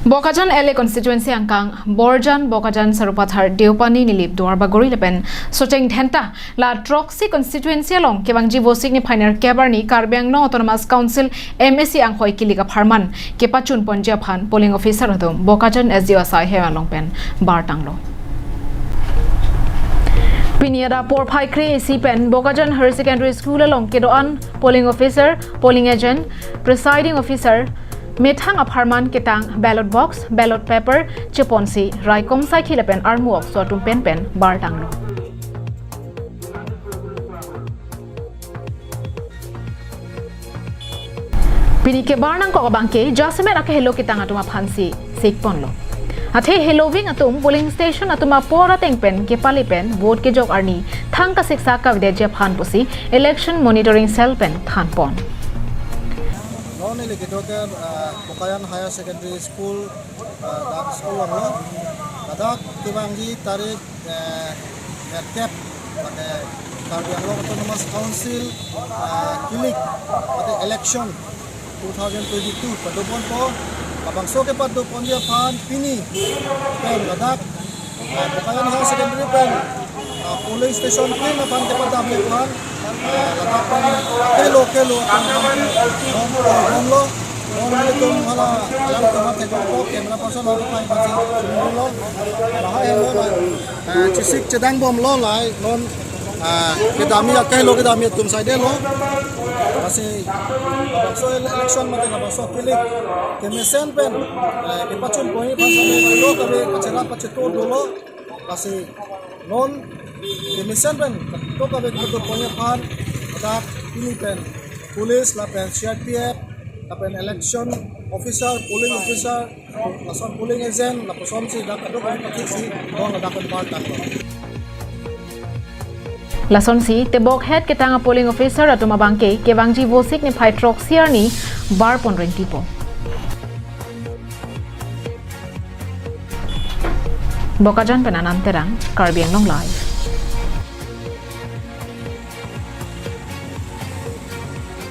Bokajan LA constituency angkang Borjan Bokajan Sarupathar Deupani Nilip Duar Bagori Lepen Socheng Dhenta La Troxy constituency along Kebangji Vosik ni Pioneer Kebarni Karbianglo Autonomous Council MSC Angkhoi Kilik aphan Kepachun Ponji aphan polling officer atum Bokajan SDO Asai Hewan Longpen bartanglo Piniada Por Paikri Sipen Bokajan Higher Secondary School along Kedoan polling officer polling agent presiding officer Methang apharman ketang ballot box, ballot paper, chiponsi, raikom sai khilepen armuok sotum pen bartanglo. Pinike barnang ko bangke jasmen ake hello kitang atuma phansi sikponlo. Athe helloving atum polling station atuma pora tengpen ke palipen vote ke jok arni thang ka siksa ka videje phan pusi election monitoring cell pen than pon. Ini kita Bokajan Higher Secondary School dan sekolah lo, ada Kebangji tarik merkep pada Bartanglo Autonomous Council Kilik pada election 2022 pada pon po, abangso ke pada pon dia pan pini, pen ada Bokajan Higher Secondary pen polling station pin aphan ke pada ambil pan. Kelo lo itu malah alam tempat tekok kamera person atau paling penting lo bahaya lo cisik cedang bom lo lai non kedami kelo kedami tum saide lo masih so election mate na so Kilik kemesen pen kepacun poi pasane lo kabe kacera paceto dolo masih non kemesen pen to kabe keto punya pan ada ini pen polis la pen CRPF la pen election officer polling officer lason polling agent la person si dak kado kan patisi dong la dak bartanglo Lason si tebok head ketanga polling officer atuma bangke Kebangji Vosik ni phai troxier ni bar pon ring tipo Bokajan penanan terang Karbianglo live